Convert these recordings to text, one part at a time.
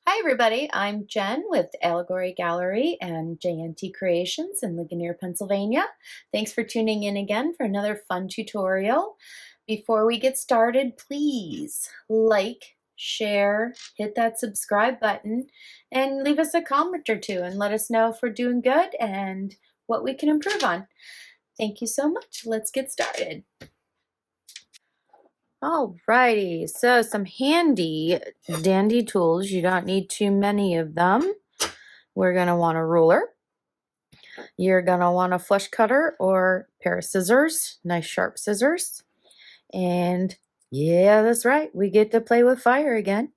Hi everybody, I'm Jen with Allegory Gallery and JNT Creations in Ligonier, Pennsylvania. Thanks for tuning in again for another fun tutorial. Before we get started, please like, share, hit that subscribe button, and leave us a comment or two and let us know if we're doing good and what we can improve on. Thank you so much. Let's get started. Alrighty, so some handy dandy tools. You don't need too many of them. We're going to want a ruler. You're going to want a flush cutter or a pair of scissors, nice sharp scissors. And yeah, that's right, we get to play with fire again.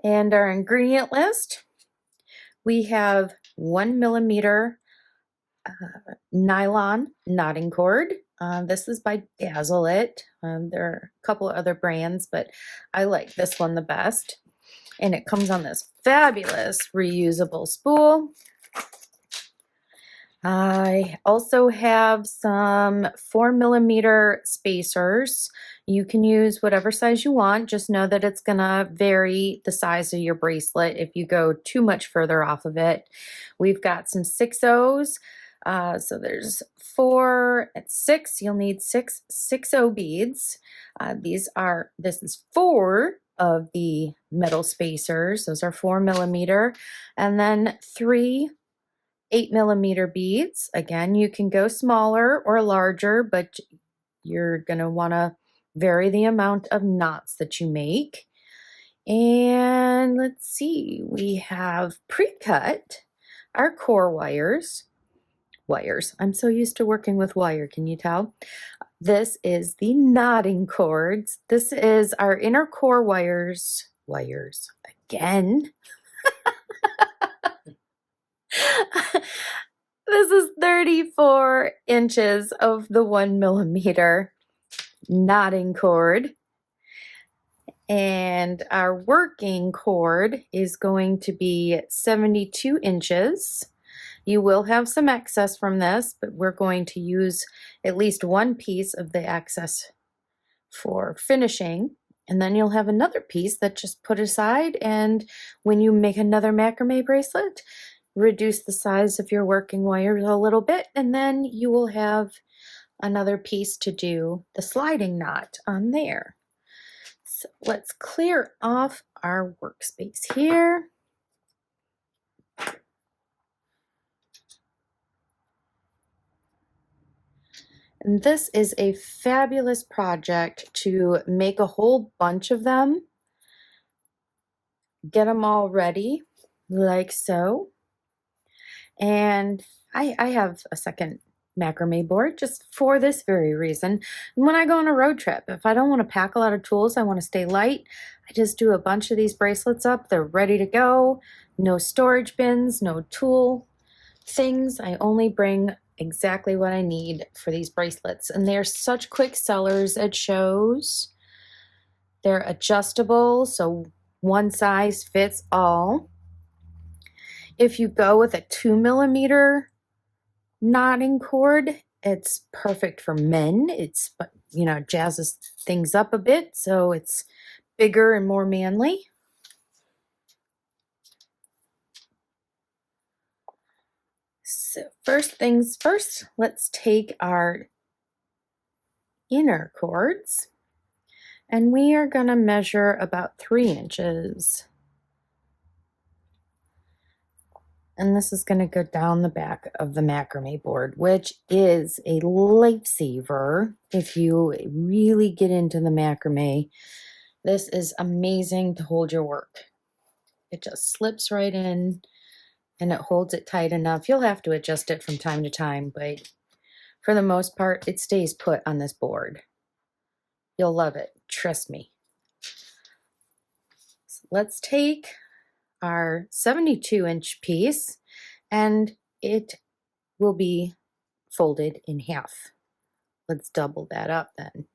And our ingredient list, we have 1 millimeter nylon knotting cord. This is by Bracelet. There are a couple of other brands, but I like this one the best. And it comes on this fabulous reusable spool. I also have some 4 millimeter spacers. You can use whatever size you want. Just know that it's gonna vary the size of your bracelet if you go too much further off of it. We've got some 6/0s. So there's 4 and 6. You'll need 6/0 beads. This is 4 of the metal spacers. Those are 4 millimeter, and then 3 8 millimeter beads. Again, you can go smaller or larger, but you're going to want to vary the amount of knots that you make. And let's see, we have pre-cut our core wires. I'm so used to working with wire, can you tell? This is the knotting cords. This is our inner core wires. Again. This is 34 inches of the 1 millimeter knotting cord. And our working cord is going to be 72 inches. You will have some excess from this, but we're going to use at least one piece of the excess for finishing. And then you'll have another piece that just put aside, and when you make another macrame bracelet, reduce the size of your working wires a little bit, and then you will have another piece to do the sliding knot on there. So let's clear off our workspace here. And this is a fabulous project to make a whole bunch of them. Get them all ready like so. And I have a second macrame board just for this very reason. And when I go on a road trip, if I don't want to pack a lot of tools, I want to stay light, I just do a bunch of these bracelets up. They're ready to go. No storage bins, no tool things. I only bring exactly what I need for these bracelets. And they're such quick sellers, it shows. They're adjustable, so one size fits all. If you go with a 2 millimeter knotting cord, it's perfect for men. It's, jazzes things up a bit, so it's bigger and more manly. So first things first, let's take our inner cords, and we are going to measure about 3 inches. And this is going to go down the back of the macrame board, which is a lifesaver if you really get into the macrame. This is amazing to hold your work. It just slips right in and it holds it tight enough. You'll have to adjust it from time to time, but for the most part, it stays put on this board. You'll love it, trust me. So let's take our 72-inch piece, and it will be folded in half. Let's double that up then.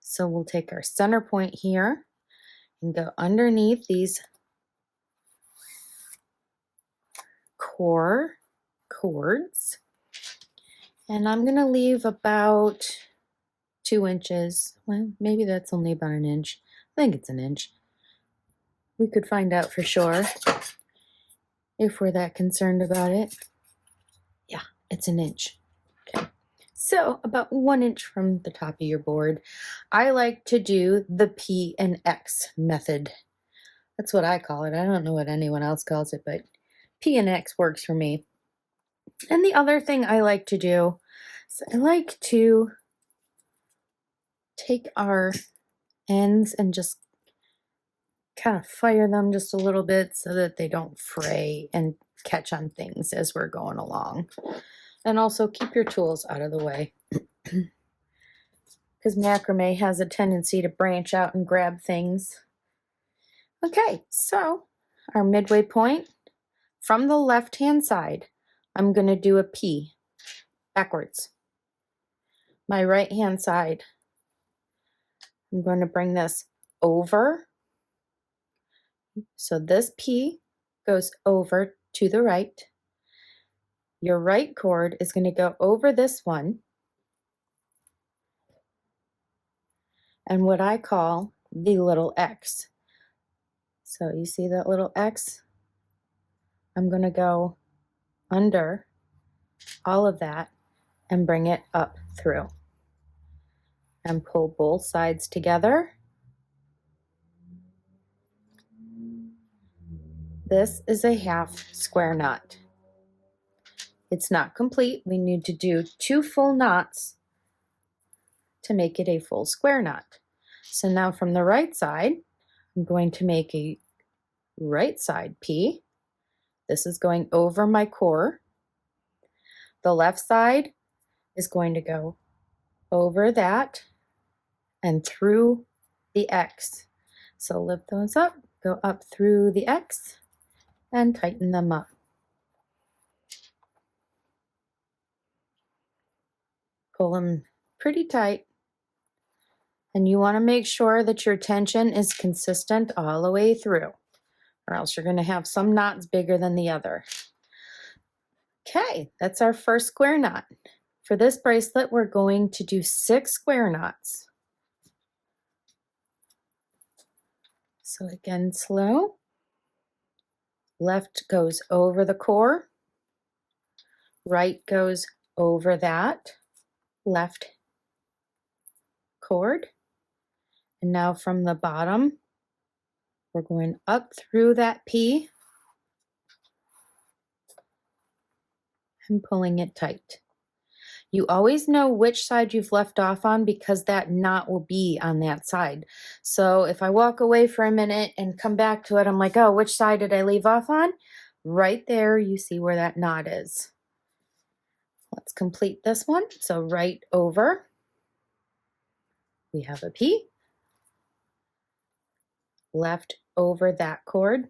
So we'll take our center point here and go underneath these core cords, and I'm going to leave about 2 inches. Well, maybe that's only about an inch. I think it's an inch. We could find out for sure if we're that concerned about it. Yeah, it's an inch. Okay. So about 1 inch from the top of your board. I like to do the P and X method. That's what I call it. I don't know what anyone else calls it, but P and X works for me. And the other thing I like to do is I like to take our ends and just kind of fire them just a little bit so that they don't fray and catch on things as we're going along. And also keep your tools out of the way because macrame has a tendency to branch out and grab things. Okay, so our midway point from the left-hand side, I'm going to do a P backwards. My right-hand side, I'm going to bring this over. So this P goes over to the right. Your right cord is going to go over this one and what I call the little X. So you see that little X? I'm going to go under all of that and bring it up through and pull both sides together. This is a half square knot. It's not complete. We need to do 2 full knots to make it a full square knot. So now from the right side, I'm going to make a right side P. This is going over my core. The left side is going to go over that and through the X. So lift those up, go up through the X and tighten them up. Pull them pretty tight. And you want to make sure that your tension is consistent all the way through, or else you're going to have some knots bigger than the other. Okay, that's our first square knot. For this bracelet, we're going to do 6 square knots. So again, slow. Left goes over the core. Right goes over that left cord. And now from the bottom, we're going up through that P and pulling it tight. You always know which side you've left off on because that knot will be on that side. So if I walk away for a minute and come back to it, I'm like, oh, which side did I leave off on? Right there, you see where that knot is. Let's complete this one. So right over, we have a P. Left over that cord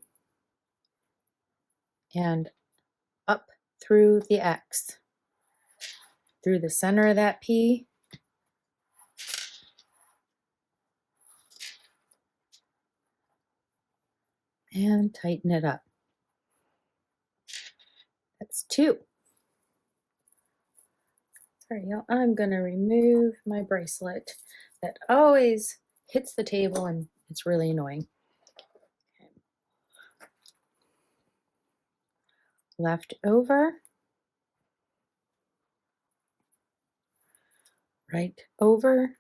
and up through the X. Through the center of that P. And tighten it up. That's 2. Sorry, y'all. I'm going to remove my bracelet that always hits the table and it's really annoying. Okay. Left over. Right over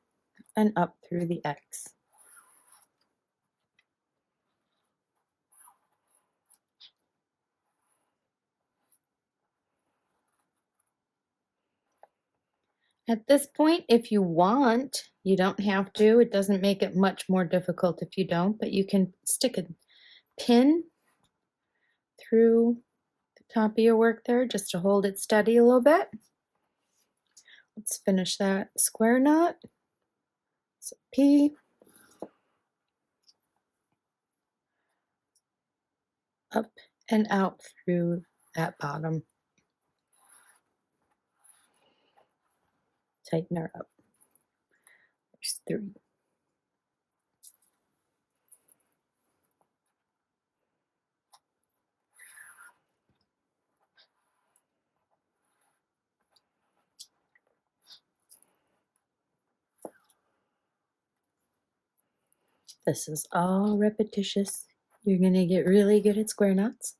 and up through the X. At this point, if you want, you don't have to. It doesn't make it much more difficult if you don't, but you can stick a pin through the top of your work there just to hold it steady a little bit. Let's finish that square knot. So P, up and out through that bottom. Tighten her up. There's 3. This is all repetitious. You're going to get really good at square knots.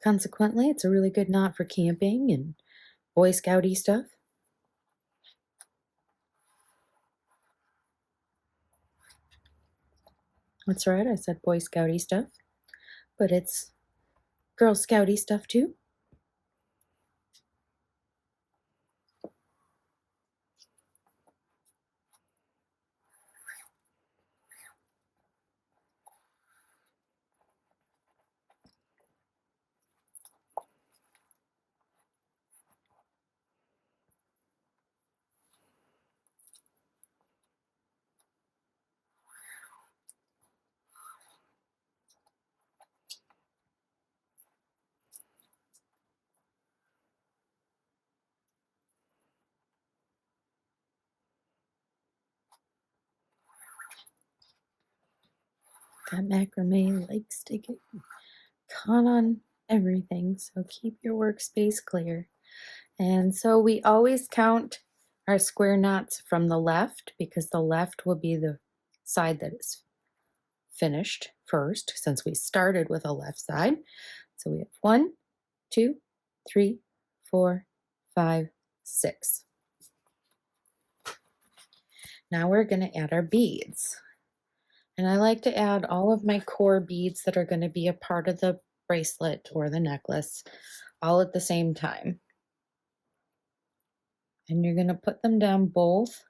Consequently, it's a really good knot for camping and Boy Scouty stuff. That's right, I said Boy Scouty stuff, but it's Girl Scouty stuff too. That macrame likes to get caught on everything, so keep your workspace clear. And so we always count our square knots from the left because the left will be the side that is finished first since we started with a left side. So we have 1, 2, 3, 4, 5, 6. Now we're going to add our beads. And I like to add all of my core beads that are going to be a part of the bracelet or the necklace all at the same time. And you're going to put them down both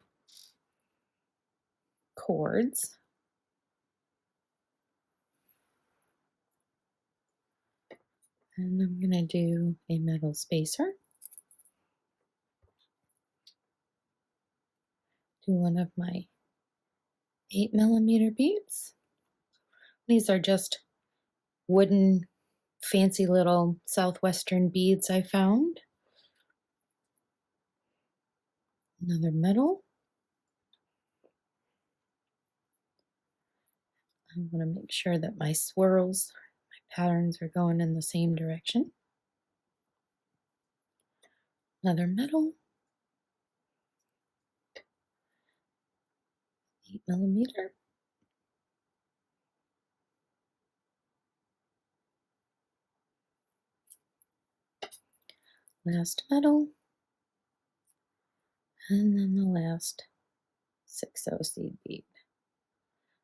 cords. And I'm going to do a metal spacer. Do one of my 8mm beads. These are just wooden, fancy little southwestern beads I found. Another metal. I want to make sure that my swirls, my patterns are going in the same direction. Another metal. 8mm. Last metal. And then the last 6/0 seed bead.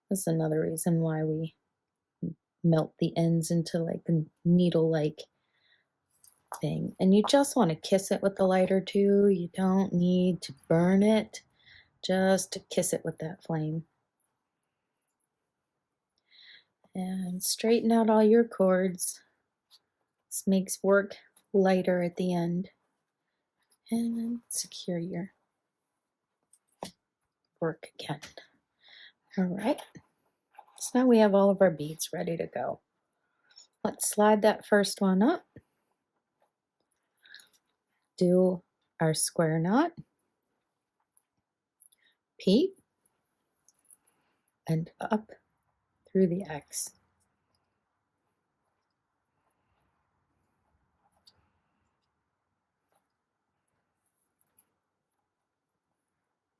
This is another reason why we melt the ends into like a needle-like thing. And you just want to kiss it with the lighter too. You don't need to burn it, just to kiss it with that flame. And straighten out all your cords. This makes work lighter at the end. And then secure your work again. All right. So now we have all of our beads ready to go. Let's slide that first one up. Do our square knot. P. And up through the X.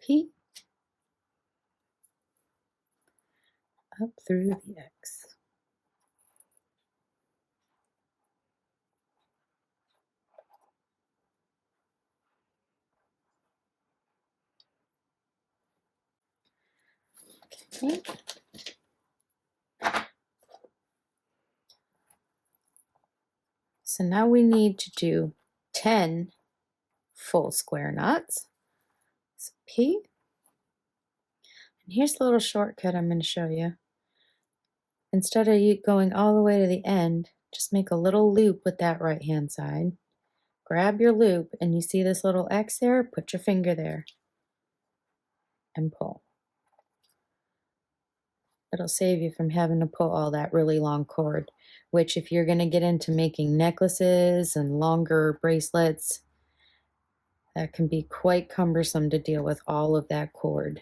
P. Up through the X. Okay. So now we need to do 10 full square knots. So P. And here's the little shortcut I'm going to show you. Instead of you going all the way to the end, just make a little loop with that right hand side. Grab your loop and you see this little X there, put your finger there and pull. It'll save you from having to pull all that really long cord, which if you're going to get into making necklaces and longer bracelets, that can be quite cumbersome to deal with all of that cord.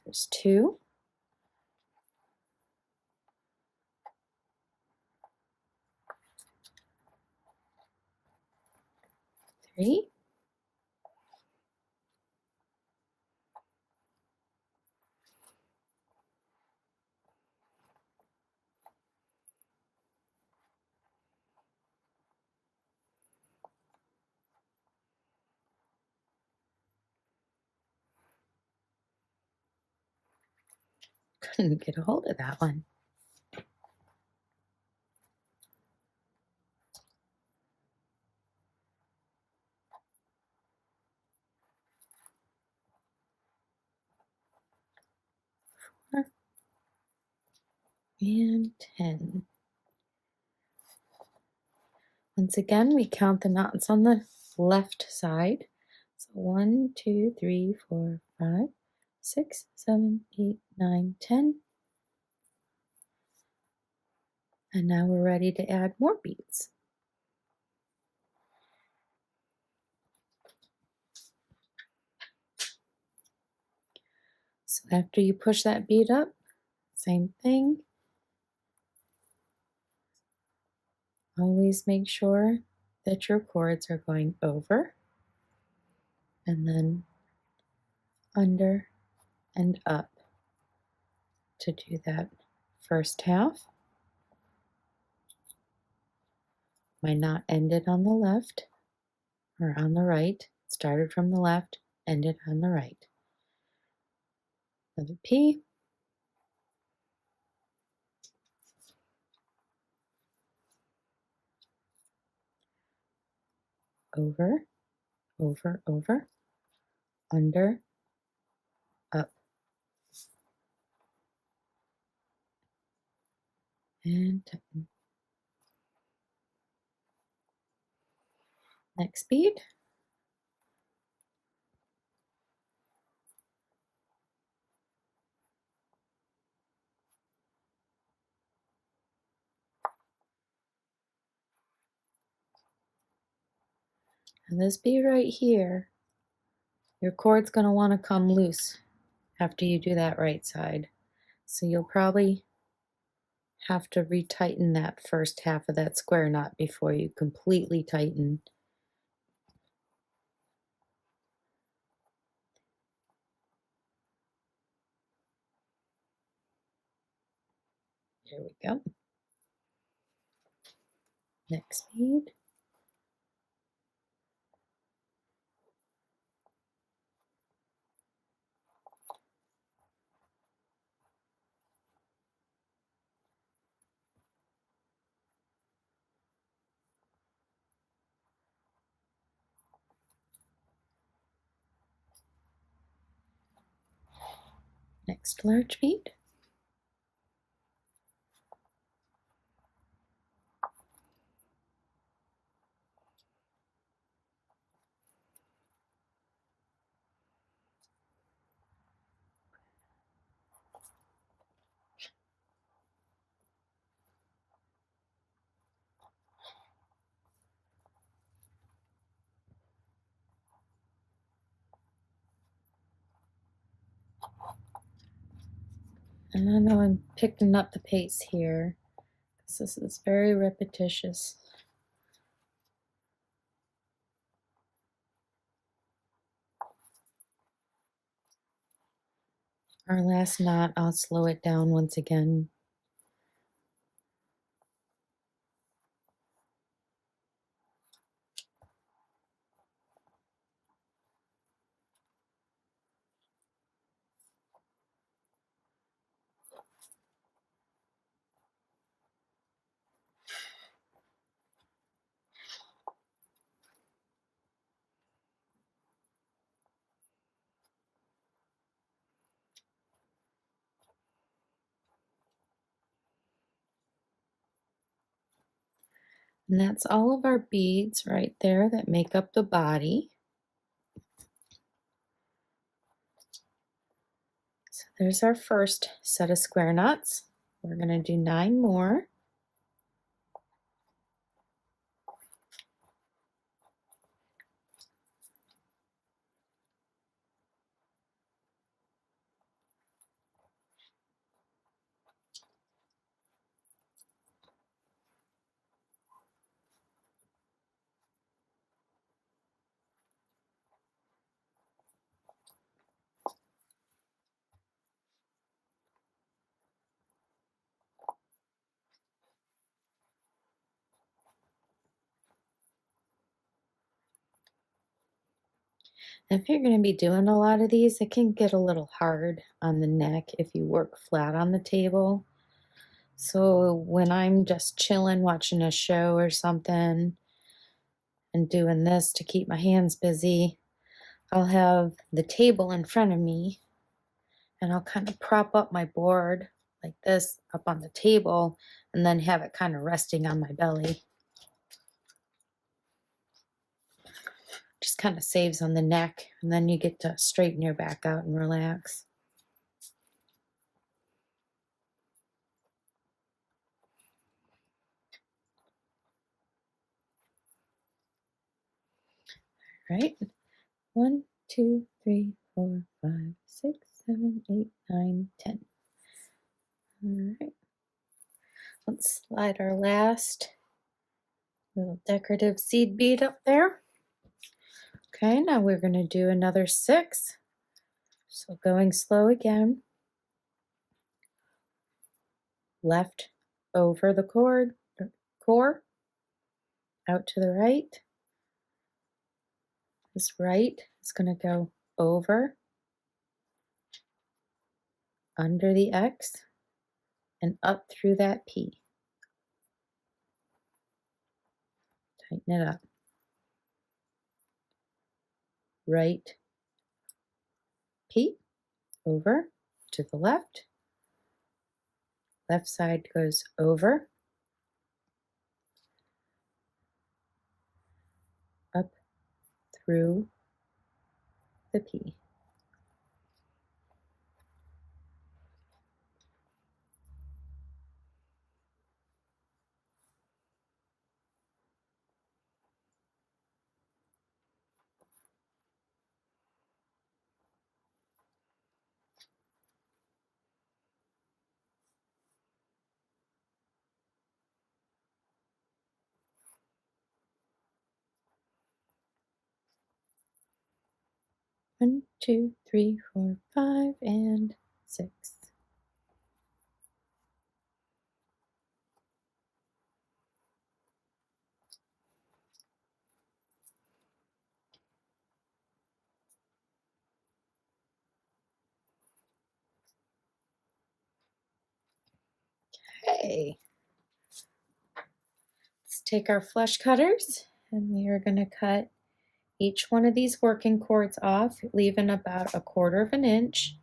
There's 2. 3. couldn't get a hold of that one. And 10. Once again, we count the knots on the left side. So 1, 2, 3, 4, 5, 6, 7, 8, 9, 10. And now we're ready to add more beads. So after you push that bead up, same thing. Always make sure that your cords are going over and then under and up to do that first half. My knot ended on the left or on the right, started from the left, ended on the right. Another P. Over, over, over, under, up, and tighten. Next bead. And this bead right here, your cord's going to want to come loose after you do that right side. So you'll probably have to retighten that first half of that square knot before you completely tighten. There we go. Next bead. Next large bead. And I know I'm picking up the pace here because this is very repetitious. Our last knot, I'll slow it down once again. And that's all of our beads right there that make up the body. So there's our first set of square knots. We're going to do 9 more. If you're going to be doing a lot of these, it can get a little hard on the neck if you work flat on the table. So when I'm just chilling, watching a show or something, and doing this to keep my hands busy, I'll have the table in front of me and I'll kind of prop up my board like this up on the table and then have it kind of resting on my belly. Just kind of saves on the neck, and then you get to straighten your back out and relax. Right? 1, 2, 3, 4, 5, 6, 7, 8, 9, 10. All right. Let's slide our last little decorative seed bead up there. Okay, now we're going to do another 6. So going slow again. Left over the core, out to the right. This right is going to go over, under the X, and up through that P. Tighten it up. Right P, over to the left. Left side goes over, up through the P. One, 2, 3, 4, 5, and 6. Okay. Let's take our flush cutters, and we are going to cut each one of these working cords off, leaving about 1/4 of an inch.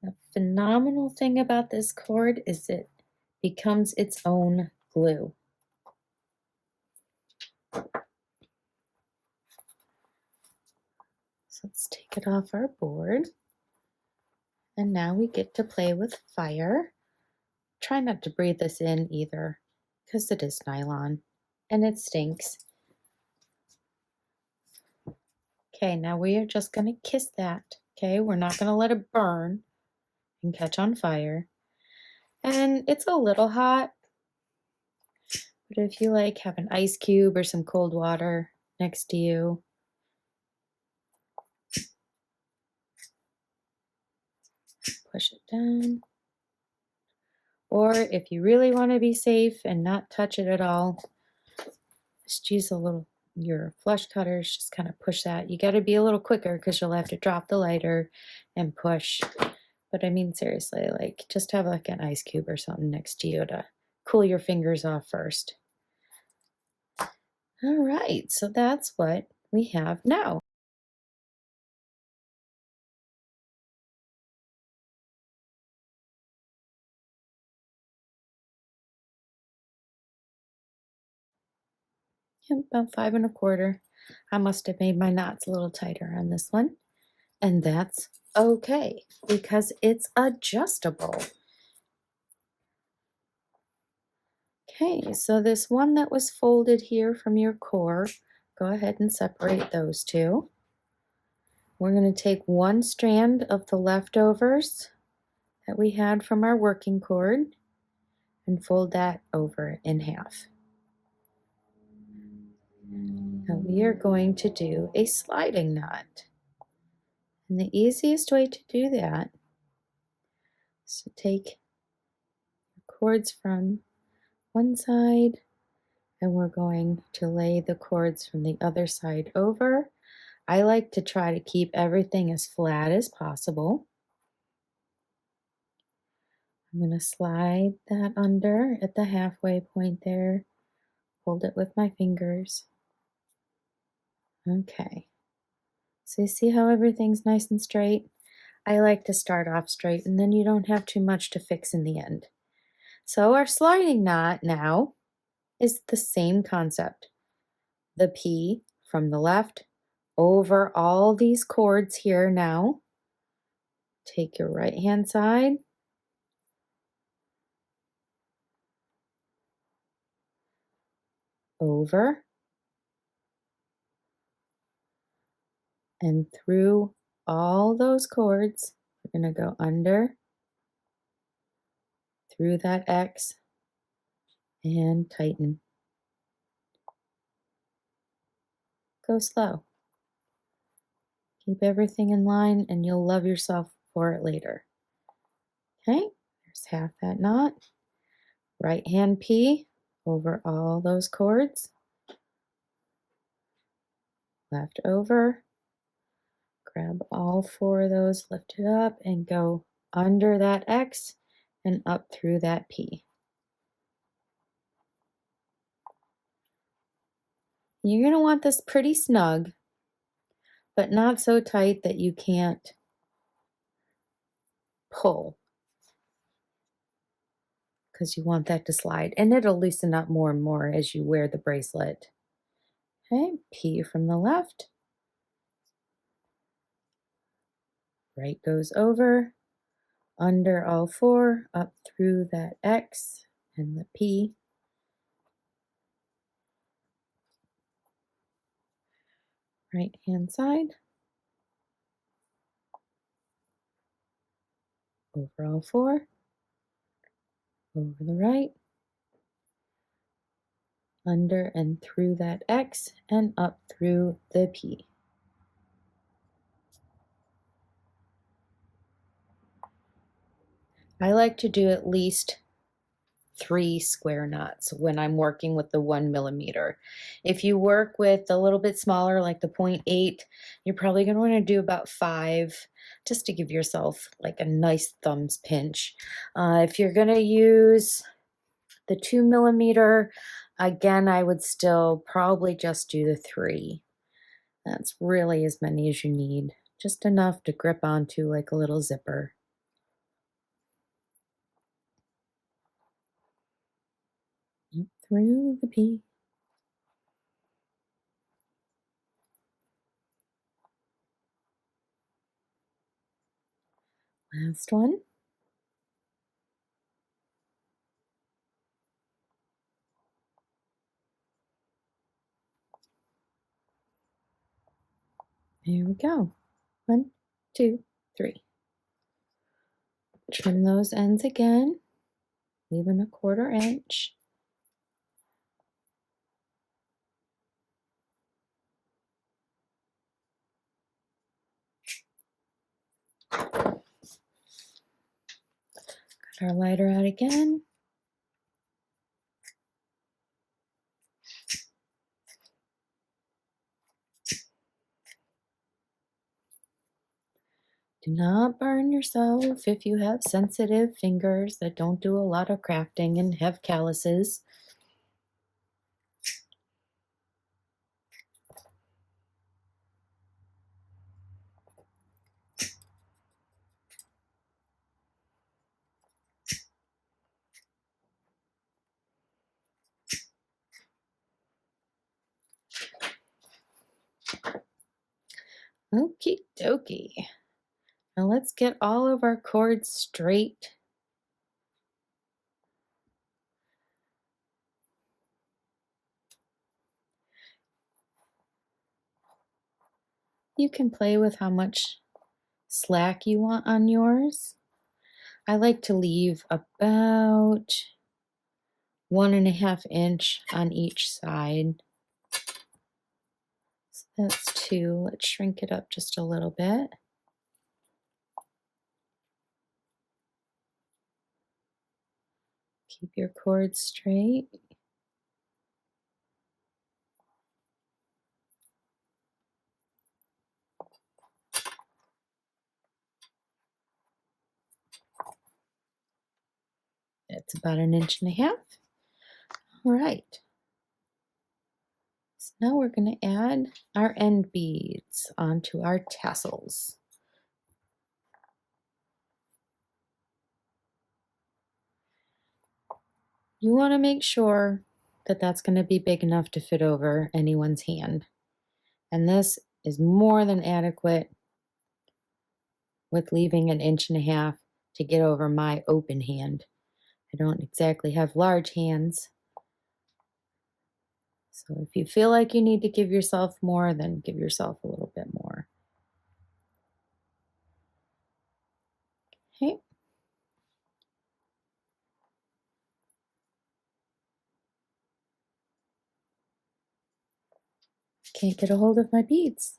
The phenomenal thing about this cord is it becomes its own glue. So let's take it off our board. And now we get to play with fire. Try not to breathe this in either, because it is nylon and it stinks. Okay, now we are just going to kiss that. Okay, we're not going to let it burn and catch on fire. And it's a little hot, but if you like, have an ice cube or some cold water next to you. Push it down. Or if you really want to be safe and not touch it at all, just use your flush cutters, just kind of push that. You got to be a little quicker because you'll have to drop the lighter and push. But I mean, seriously, like just have like an ice cube or something next to you to cool your fingers off first. All right, so that's what we have now. Yeah, about 5 1/4. I must have made my knots a little tighter on this one. And that's okay because it's adjustable. Okay, so this one that was folded here from your core, go ahead and separate those two. We're going to take one strand of the leftovers that we had from our working cord and fold that over in half. Now we are going to do a sliding knot. And the easiest way to do that is to take the cords from one side, and we're going to lay the cords from the other side over I like to try to keep everything as flat as possible. I'm going to slide that under at the halfway point there. Hold it with my fingers. Okay. So you see how everything's nice and straight? I like to start off straight and then you don't have too much to fix in the end. So our sliding knot now is the same concept. The P from the left over all these cords here now. Take your right hand side, over, and through all those cords. We're going to go under, through that X, and tighten. Go slow. Keep everything in line and you'll love yourself for it later. Okay, there's half that knot. Right hand P over all those cords. Left over. Grab all four of those, lift it up, and go under that X and up through that P. You're going to want this pretty snug, but not so tight that you can't pull, because you want that to slide, and it'll loosen up more and more as you wear the bracelet. Okay, P from the left. Right goes over, under all four, up through that X and the P. Right hand side. Over all four. Over the right. Under and through that X and up through the P. I like to do at least 3 square knots when I'm working with the 1 millimeter. If you work with a little bit smaller, like the 0.8, you're probably going to want to do about 5, just to give yourself like a nice thumbs pinch. If you're going to use the 2 millimeter, again, I would still probably just do the 3. That's really as many as you need, just enough to grip onto like a little zipper. Through the P. Last one. There we go. 1, 2, 3. Trim those ends again, leaving a 1/4 inch. Got our lighter out again. Do not burn yourself if you have sensitive fingers that don't do a lot of crafting and have calluses. Okie dokie. Now let's get all of our cords straight. You can play with how much slack you want on yours. I like to leave about 1.5 inch on each side. So that's 2. Let's shrink it up just a little bit. Keep your cords straight. about 1.5 inches. All right. So now we're going to add our end beads onto our tassels. You want to make sure that that's going to be big enough to fit over anyone's hand. And this is more than adequate with leaving 1.5 inches to get over my open hand. I don't exactly have large hands. So if you feel like you need to give yourself more, then give yourself a little bit more. Okay. Can't get a hold of my beads.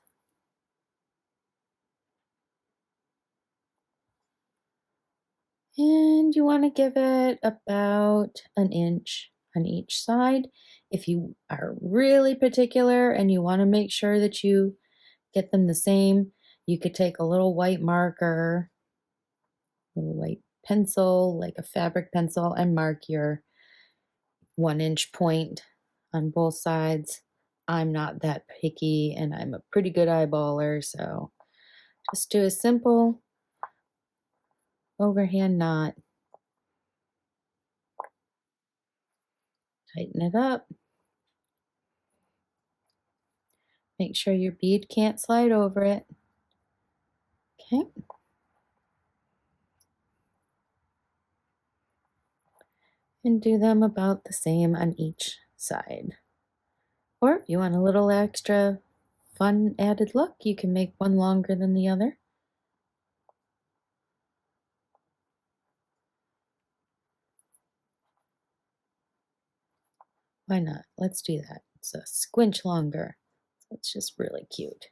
And you want to give it about 1 inch on each side. If you are really particular and you want to make sure that you get them the same, you could take a little white marker, a little white pencil, like a fabric pencil, and mark your 1-inch point on both sides. I'm not that picky and I'm a pretty good eyeballer, so just do a simple overhand knot. Tighten it up. Make sure your bead can't slide over it. Okay. And do them about the same on each side. Or if you want a little extra fun added look, you can make one longer than the other. Why not? Let's do that. It's a squinch longer. It's just really cute.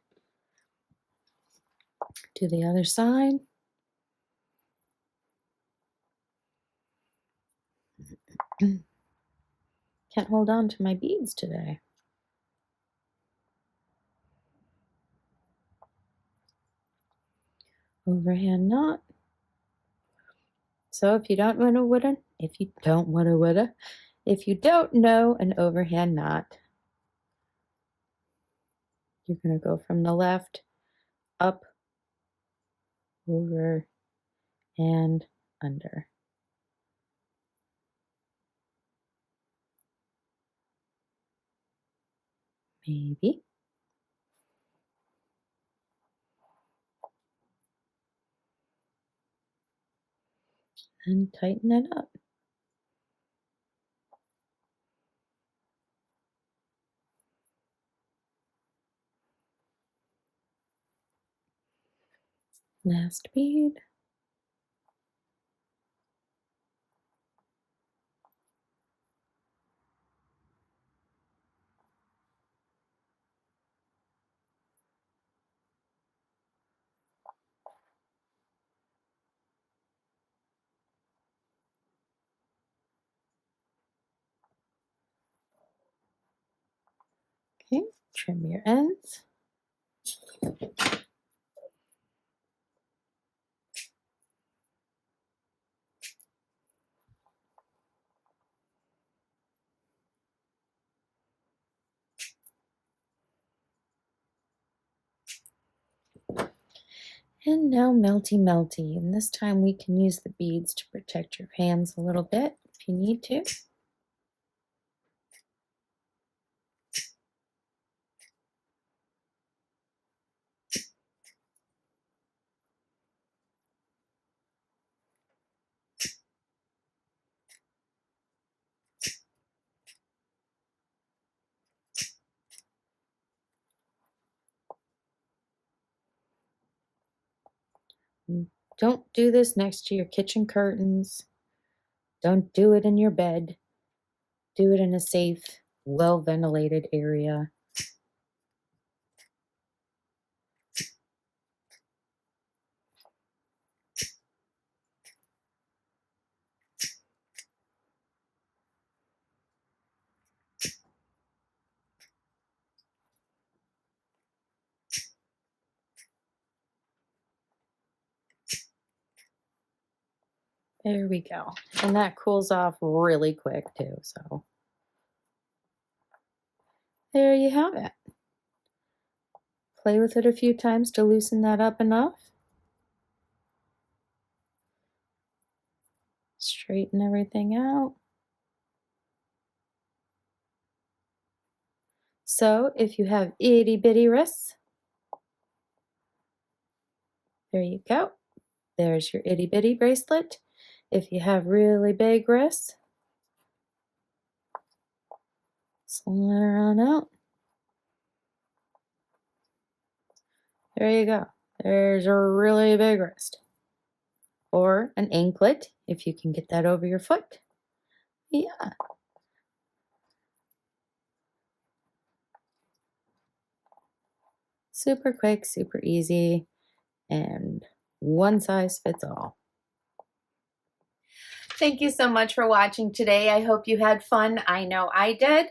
Do the other side. Can't hold on to my beads today. Overhand knot. So if you don't know an overhand knot, you're going to go from the left up, over, and under. Maybe. And tighten it up. Last bead. Okay, trim your ends. And now melty melty, and this time we can use the beads to protect your hands a little bit if you need to. Don't do this next to your kitchen curtains. Don't do it in your bed. Do it in a safe, well-ventilated area. There we go. And that cools off really quick too, so. There you have it. Play with it a few times to loosen that up enough. Straighten everything out. So if you have itty bitty wrists, there you go. There's your itty bitty bracelet. If you have really big wrists, slide her on out. There you go. There's a really big wrist. Or an anklet, if you can get that over your foot. Yeah. Super quick, super easy, and one size fits all. Thank you so much for watching today. I hope you had fun. I know I did.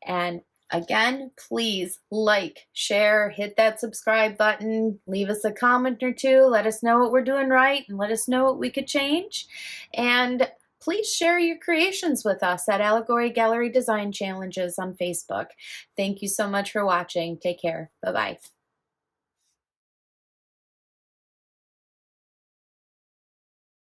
And again, please like, share, hit that subscribe button, leave us a comment or two, let us know what we're doing right, and let us know what we could change. And please share your creations with us at Allegory Gallery Design Challenges on Facebook. Thank you so much for watching. Take care. Bye-bye.